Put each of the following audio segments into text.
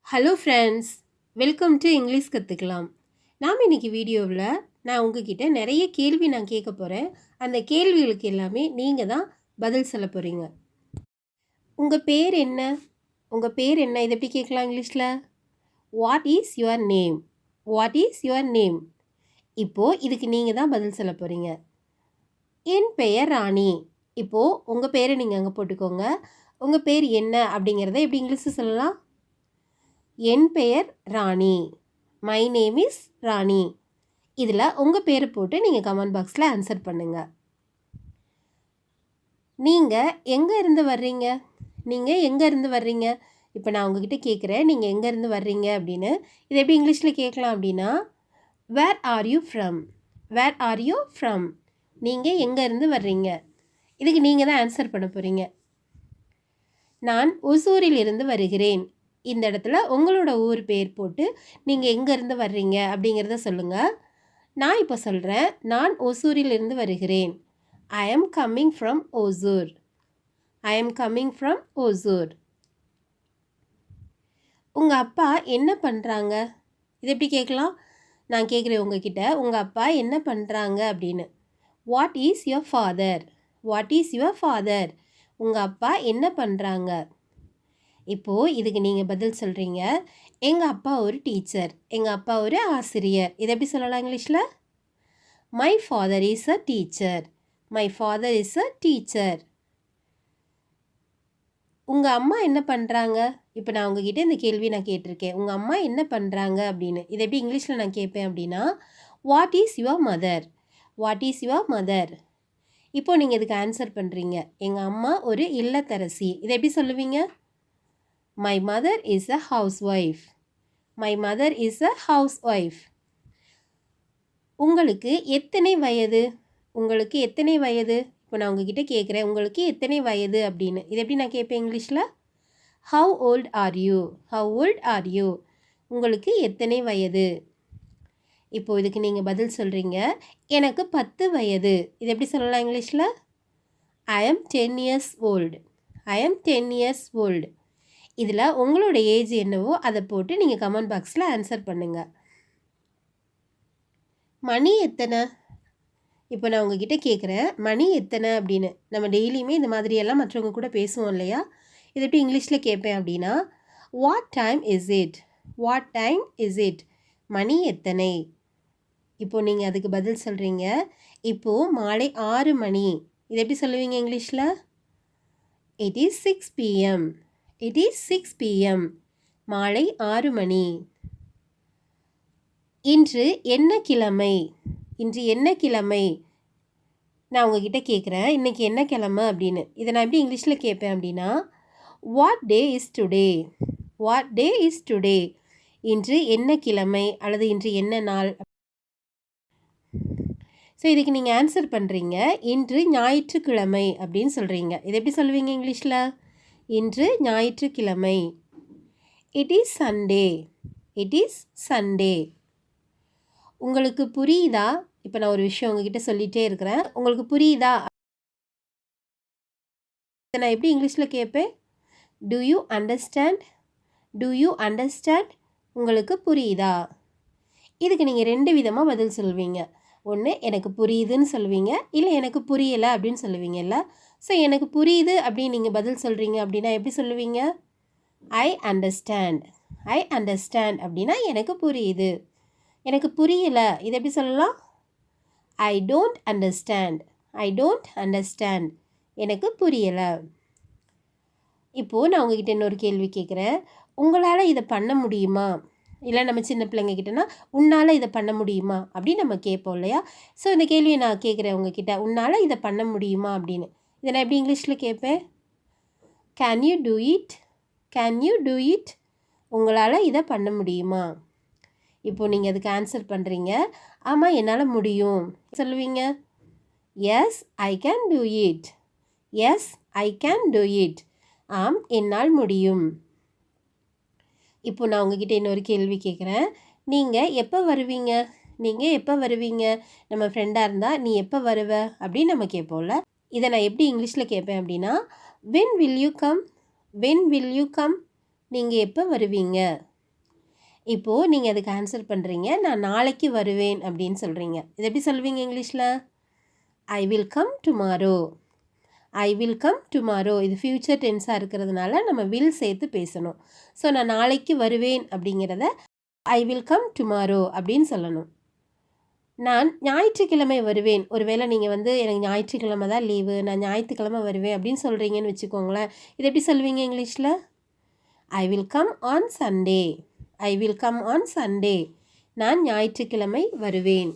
Hello friends, welcome to English கற்றுக்கலாம். நாம் இன்றைக்கி வீடியோவில் நான் உங்ககிட்ட நிறைய கேள்வி நான் கேட்க போகிறேன். அந்த கேள்விகளுக்கு எல்லாமே நீங்கள் தான் பதில் சொல்ல போகிறீங்க. உங்கள் பேர் என்ன? உங்கள் பேர் என்ன? இதை எப்படி கேட்கலாம் இங்கிலீஷில்? What is your name? What is your name? இப்போது இதுக்கு நீங்கள் தான் பதில் சொல்ல போகிறீங்க. என் பெயர் ராணி. இப்போது உங்கள் பேரை நீங்கள் அங்கே போட்டுக்கோங்க. உங்கள் பேர் என்ன அப்படிங்கிறத எப்படி இங்கிலீஷில் சொல்லலாம்? என் பெயர் ராணி. மை நேம் இஸ் ராணி. இதில் உங்கள் பேரை போட்டு நீங்கள் கமெண்ட் பாக்ஸில் ஆன்சர் பண்ணுங்கள். நீங்கள் எங்கே இருந்து வர்றீங்க? நீங்கள் எங்கே இருந்து வர்றீங்க? இப்போ நான் உங்ககிட்ட கேட்குறேன், நீங்கள் எங்கே இருந்து வர்றீங்க அப்படின்னு. இதை எப்படி இங்கிலீஷில் கேட்கலாம் அப்படின்னா, where are you from? Where are you from? நீங்கள் எங்கே இருந்து வர்றீங்க? இதுக்கு நீங்கள் தான் ஆன்சர் பண்ண போகிறீங்க. நான் ஒசூரில் இருந்து வருகிறேன். இந்த இடத்துல உங்களோட ஊர் பேர் போட்டு நீங்கள் எங்கேருந்து வர்றீங்க அப்படிங்கிறத சொல்லுங்கள். நான் இப்போ சொல்கிறேன், நான் ஒசூரிலிருந்து வருகிறேன். I am coming from Hosur. I am coming from Hosur. உங்கள் அப்பா என்ன பண்ணுறாங்க? இது எப்படி கேட்கலாம்? நான் கேட்குறேன் உங்ககிட்ட, உங்கள் அப்பா என்ன பண்ணுறாங்க அப்படின்னு. What is your father? What is your father? உங்கள் அப்பா என்ன பண்ணுறாங்க? இப்போது இதுக்கு நீங்கள் பதில் சொல்கிறீங்க, எங்கள் அப்பா ஒரு டீச்சர். எங்கள் அப்பா ஒரு ஆசிரியர். இதை எப்படி சொல்லலாம் இங்கிலீஷில்? My father is a teacher. My father is a teacher. உங்கள் அம்மா என்ன பண்ணுறாங்க? இப்போ நான் உங்ககிட்ட இந்த கேள்வி நான் கேட்டிருக்கேன், உங்கள் அம்மா என்ன பண்ணுறாங்க அப்படின்னு. இதை எப்படி இங்கிலீஷில் நான் கேட்பேன் அப்படின்னா, what is your mother? What is your mother? இப்போது நீங்கள் இதுக்கு ஆன்சர் பண்ணுறீங்க, எங்கள் அம்மா ஒரு இல்லத்தரசி. இதை எப்படி சொல்லுவீங்க? My mother is a housewife. My mother is a housewife. உங்களுக்கு எத்தனை வயது? உங்களுக்கு எத்தனை வயது? இப்போ நான் உங்ககிட்ட கேட்குறேன், உங்களுக்கு எத்தனை வயது அப்படின்னு. இது எப்படி நான் கேட்பேன் இங்கிலீஷில்? How old are you? How old are you? உங்களுக்கு எத்தனை வயது? இப்போது இதுக்கு நீங்கள் பதில் சொல்கிறீங்க, எனக்கு 10 வயது. இது எப்படி சொல்லலாம் இங்கிலீஷில்? I am 10 years old. I am 10 years old. இதில் உங்களோட ஏஜ் என்னவோ அதை போட்டு நீங்கள் கமெண்ட் பாக்ஸில் ஆன்சர் பண்ணுங்கள். மணி எத்தனை? இப்போ நான் உங்ககிட்ட கேட்குறேன், மணி எத்தனை அப்படின்னு. நம்ம டெய்லியுமே இந்த மாதிரியெல்லாம் மற்றவங்க கூட பேசுவோம் இல்லையா? இது எப்படி இங்கிலீஷில் கேட்பேன் அப்படின்னா, what time is it? What time is it? மணி எத்தனை? இப்போது நீங்கள் அதுக்கு பதில் சொல்கிறீங்க, இப்போது மாலை 6 மணி. இது எப்படி சொல்லுவீங்க இங்கிலீஷில்? It is 6 PM. It is 6 PM. மாலை 6 மணி. இன்று என்ன கிழமை? இன்று என்ன கிழமை? நான் உங்ககிட்ட கேட்குறேன், இன்றைக்கி என்ன கிழமை அப்படின்னு. இதை நான் எப்படி இங்கிலீஷில் கேட்பேன் அப்படின்னா, what day is today? What day is today? இன்று என்ன கிழமை அல்லது இன்று என்ன நாள்? ஸோ இதுக்கு நீங்கள் ஆன்சர் பண்ணுறீங்க, இன்று ஞாயிற்றுக்கிழமை அப்படின்னு சொல்கிறீங்க. இதை எப்படி சொல்லுவீங்க இங்கிலீஷில்? இன்று ஞாயிற்றுக்கிழமை. It is Sunday. It is Sunday. உங்களுக்கு புரியுதா? இப்போ நான் ஒரு விஷயம் உங்ககிட்ட சொல்லிகிட்டே இருக்கிறேன், உங்களுக்கு புரியுதா? இதை நான் எப்படி இங்கிலீஷில் கேட்பேன்? To you understand? To you understand? உங்களுக்கு புரியுதா? இதுக்கு நீங்கள் 2 விதமாக பதில் சொல்வீங்க. ஒன்று எனக்கு புரியுதுன்னு சொல்லுவீங்க, இல்லை எனக்கு புரியலை அப்படின்னு சொல்லுவீங்கல்ல. ஸோ எனக்கு புரியுது அப்படின்னு நீங்கள் பதில் சொல்கிறீங்க அப்படின்னா எப்படி சொல்லுவீங்க? I understand. ஐ அண்டர்ஸ்டாண்ட் அப்படின்னா எனக்கு புரியுது. எனக்கு புரியலை, இதை எப்படி சொல்லலாம்? I don't understand. I don't understand. எனக்கு புரியலை. இப்போது நான் உங்ககிட்ட இன்னொரு கேள்வி கேட்குறேன், உங்களால் இதை பண்ண முடியுமா? இல்லை நம்ம சின்ன பிள்ளைங்கக்கிட்டனா உன்னால் இதை பண்ண முடியுமா அப்படின்னு நம்ம கேட்போம் இல்லையா? ஸோ இந்த கேள்வியை நான் கேட்குறேன் உங்ககிட்ட, உன்னால் இதை பண்ண முடியுமா அப்படின்னு. இதை நான் எப்படி இங்கிலீஷில் கேட்பேன்? Can you do it? Can you do it? உங்களால் இதை பண்ண முடியுமா? இப்போது நீங்கள் அதுக்கு ஆன்சர் பண்ணுறீங்க, ஆமாம் என்னால் முடியும் சொல்லுவீங்க. Yes I can do it. Yes I can do it. ஆம் என்னால் முடியும். இப்போ நான் உங்ககிட்ட இன்னொரு கேள்வி கேட்குறேன், நீங்கள் எப்போ வருவீங்க? நீங்கள் எப்போ வருவீங்க? நம்ம ஃப்ரெண்டாக இருந்தால் நீ எப்போ வருவ அப்படின்னு நம்ம கேட்போம்ல. இதை நான் எப்படி இங்கிலீஷில் கேட்பேன் அப்படின்னா, when will you come? when will you come? நீங்கள் எப்போ வருவீங்க? இப்போது நீங்கள் அதுக்கு ஆன்சர் பண்ணுறீங்க. நான் நாளைக்கு வருவேன் அப்படின்னு சொல்கிறீங்க. இது எப்படி சொல்வீங்க இங்கிலீஷில்? I will come tomorrow. I will come tomorrow. இது ஃப்யூச்சர் டென்ஸாக இருக்கிறதுனால நம்ம வில் சேர்த்து பேசணும். ஸோ நான் நாளைக்கு வருவேன் அப்படிங்கிறத ஐ வில் கம் டுமாரோ அப்படின்னு சொல்லணும். நான் ஞாயிற்றுக்கிழமை வருவேன். ஒருவேளை நீங்கள் எனக்கு ஞாயிற்றுக்கிழமை தான் லீவு, நான் ஞாயிற்றுக்கிழமை வருவேன் அப்படின்னு சொல்கிறீங்கன்னு வச்சுக்கோங்களேன். இது எப்படி சொல்வீங்க இங்கிலீஷில்? I will come on Sunday. I will come on Sunday. நான் ஞாயிற்றுக்கிழமை வருவேன்.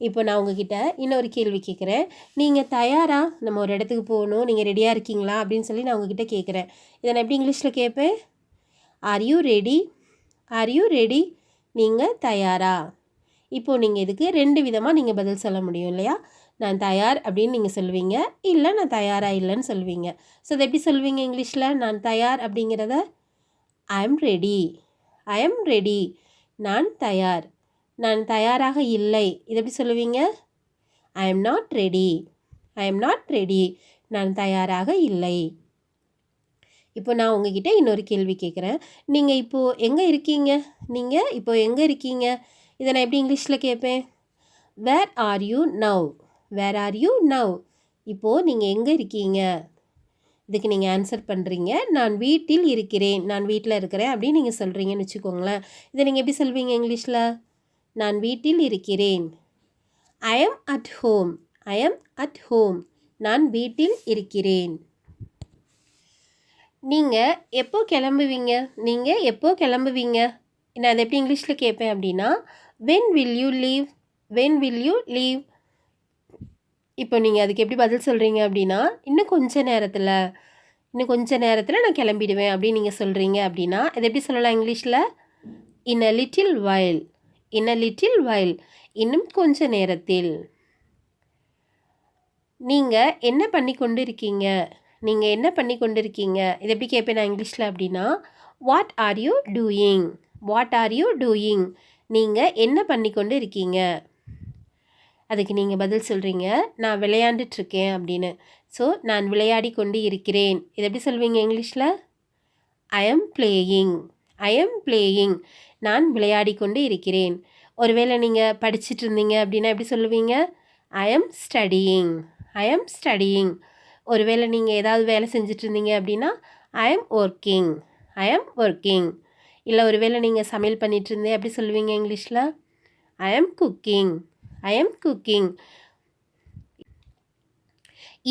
இப்போ நான் உங்ககிட்ட இன்னொரு கேள்வி கேட்குறேன். நீங்கள் தயாரா? நம்ம ஒரு இடத்துக்கு போகணும், நீங்கள் ரெடியாக இருக்கீங்களா அப்படின்னு சொல்லி நான் உங்ககிட்ட கேட்குறேன். இதை நான் எப்படி இங்கிலீஷில் கேட்பேன்? Are you ready? Are you ready? நீங்கள் தயாரா? இப்போது நீங்கள் இதுக்கு 2 விதமாக நீங்கள் பதில் சொல்ல முடியும் இல்லையா? நான் தயார் அப்படின்னு நீங்கள் சொல்லுவீங்க, இல்லை நான் தயாராக இல்லைன்னு சொல்லுவீங்க. ஸோ இதை எப்படி சொல்வீங்க இங்கிலீஷில்? நான் தயார் அப்படிங்கிறத I am ready. I am ready. நான் தயார். நான் தயாராக இல்லை. இது எப்படி சொல்லுவீங்க? I am not ready. I am not ready. நான் தயாராக இல்லை. இப்போ நான் உங்ககிட்ட இன்னொரு கேள்வி கேட்குறேன். நீங்கள் இப்போது எங்கே இருக்கீங்க? நீங்கள் இப்போது எங்கே இருக்கீங்க? இதை நான் எப்படி இங்கிலீஷில் கேட்பேன்? Where are you now? Where are you now? இப்போது நீங்கள் எங்கே இருக்கீங்க? இதுக்கு நீங்கள் ஆன்சர் பண்ணுறீங்க. நான் வீட்டில் இருக்கிறேன். நான் வீட்டில் இருக்கிறேன் அப்படின்னு நீங்கள் சொல்கிறீங்கன்னு வச்சுக்கோங்களேன். இதை நீங்கள் எப்படி சொல்வீங்க இங்கிலீஷில்? நான் வீட்டில் இருக்கிறேன். I am at home. I am at home. நான் வீட்டில் இருக்கிறேன். நீங்கள் எப்போ கிளம்புவீங்க? நீங்கள் எப்போ கிளம்புவீங்க? நான் அதை எப்படி இங்கிலீஷில் கேட்பேன் அப்படின்னா when will you leave? When will you leave? இப்போ நீங்கள் அதுக்கு எப்படி பதில் சொல்கிறீங்க அப்படின்னா இன்னும் கொஞ்ச நேரத்தில் நான் கிளம்பிடுவேன் அப்படின்னு நீங்கள் சொல்கிறீங்க அப்படின்னா இதை எப்படி சொல்லலாம் இங்கிலீஷில்? In a little while. In a little while. இன்னும் கொஞ்ச நேரத்தில். நீங்கள் என்ன பண்ணி கொண்டு இருக்கீங்க? நீங்கள் என்ன பண்ணி கொண்டு இருக்கீங்க? இதை எப்படி கேட்பேன் நான் இங்கிலீஷில் அப்படின்னா what are you doing? What are you doing? நீங்கள் என்ன பண்ணி கொண்டு இருக்கீங்க? அதுக்கு நீங்கள் பதில் சொல்கிறீங்க நான் விளையாண்டுட்ருக்கேன் அப்படின்னு. ஸோ நான் விளையாடி கொண்டு இருக்கிறேன். இதை எப்படி சொல்வீங்க இங்கிலீஷில்? I am playing. I am playing. நான் விளையாடி கொண்டு இருக்கிறேன். ஒருவேளை நீங்கள் படிச்சுட்டு இருந்தீங்க அப்படின்னா எப்படி சொல்லுவீங்க? I am studying. I am studying. ஒருவேளை நீங்கள் ஏதாவது வேலை செஞ்சுட்டு இருந்தீங்க அப்படின்னா I am working. I am working. இல்லை ஒருவேளை நீங்கள் சமையல் பண்ணிகிட்டு இருந்தேன் எப்படி சொல்லுவீங்க இங்கிலீஷில்? I am cooking. I am cooking.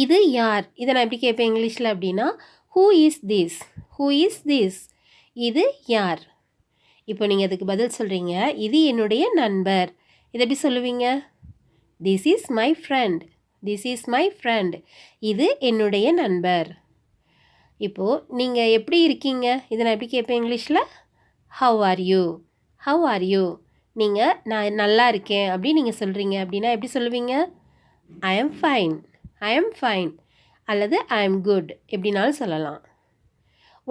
இது யார்? இதை நான் எப்படி கேட்பேன் இங்கிலீஷில் அப்படின்னா who is this? Who is this? இது யார்? இப்போ நீங்கள் அதுக்கு பதில் சொல்கிறீங்க இது என்னுடைய நண்பர். இதை எப்படி சொல்லுவீங்க? This is my friend. This is my friend. இது என்னுடைய நண்பர். இப்போது நீங்கள் எப்படி இருக்கீங்க? இதை நான் எப்படி கேட்பேன் இங்கிலீஷில்? How are you? How are you? நீங்கள் நான் நல்லா இருக்கேன் அப்படின்னு நீங்கள் சொல்கிறீங்க அப்படின்னா எப்படி சொல்லுவீங்க? I am fine. I am fine. அல்லது ஐ எம் குட் எப்படினாலும் சொல்லலாம்.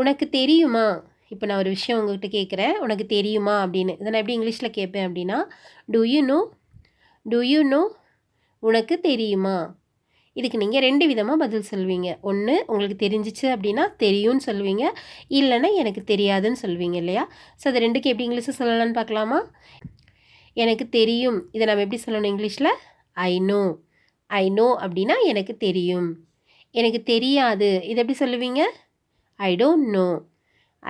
உனக்கு தெரியுமா? இப்போ நான் ஒரு விஷயம் உங்கள்கிட்ட கேட்குறேன், உனக்கு தெரியுமா அப்படின்னு. இதை நான் எப்படி இங்கிலீஷில் கேட்பேன் அப்படின்னா to you know? To you know? உனக்கு தெரியுமா? இதுக்கு நீங்கள் 2 விதமாக பதில் சொல்வீங்க. ஒன்று உங்களுக்கு தெரிஞ்சிச்சு அப்படின்னா தெரியும்னு சொல்லுவீங்க, இல்லைன்னா எனக்கு தெரியாதுன்னு சொல்வீங்க இல்லையா? ஸோ அது 2க்கு எப்படி இங்கிலீஷில் சொல்லலான்னு பார்க்கலாமா? எனக்கு தெரியும் இதை நம்ம எப்படி சொல்லணும் இங்கிலீஷில்? I know. ஐ நோ அப்படின்னா எனக்கு தெரியும். எனக்கு தெரியாது இதை எப்படி சொல்லுவீங்க? I don't know.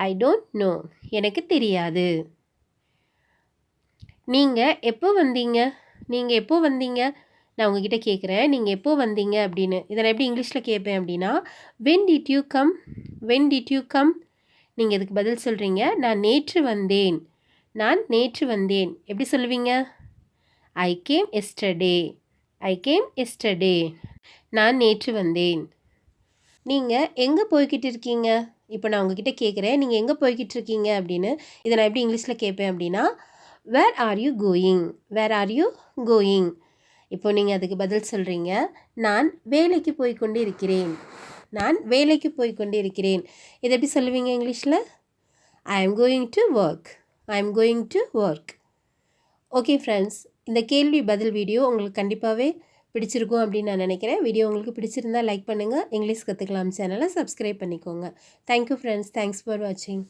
I don't know. எனக்கு தெரியாது. நீங்கள் எப்போ வந்தீங்க? நீங்கள் எப்போ வந்தீங்க? நான் உங்ககிட்ட கேட்குறேன் நீங்கள் எப்போ வந்தீங்க அப்படின்னு. இதை நான் எப்படி இங்கிலீஷில் கேட்பேன் அப்படின்னா when did you come? When did you come? நீங்கள் இதுக்கு பதில் சொல்கிறீங்க நான் நேற்று வந்தேன். நான் நேற்று வந்தேன் எப்படி சொல்லுவீங்க? I came yesterday. I came yesterday. நான் நேற்று வந்தேன். நீங்கள் எங்கே போய்கிட்டு இருக்கீங்க? இப்போ நான் உங்ககிட்ட கேட்குறேன் நீங்கள் எங்கே போய்கிட்டு இருக்கீங்க அப்படின்னு. இதை நான் எப்படி இங்கிலீஷில் கேட்பேன் அப்படின்னா where are you going? Where are you going? இப்போ நீங்கள் அதுக்கு பதில் சொல்கிறீங்க நான் வேலைக்கு போய் கொண்டு இருக்கிறேன். நான் வேலைக்கு போய் கொண்டு இருக்கிறேன். இதை எப்படி சொல்லுவீங்க இங்கிலீஷில்? I am going to work. I am going to work. Okay friends, இந்த கேள்வி பதில் வீடியோ உங்களுக்கு கண்டிப்பாகவே பிடிச்சிருக்கும் அப்படின்னு நான் நினைக்கிறேன். வீடியோ உங்களுக்கு பிடிச்சிருந்தால் லைக் பண்ணுங்கள். இங்கிலீஷ் கற்றுக்கலாம் சேனலை சப்ஸ்கிரைப் பண்ணிக்கோங்க. Thank you friends. தேங்க்ஸ் ஃபார் வாட்சிங்.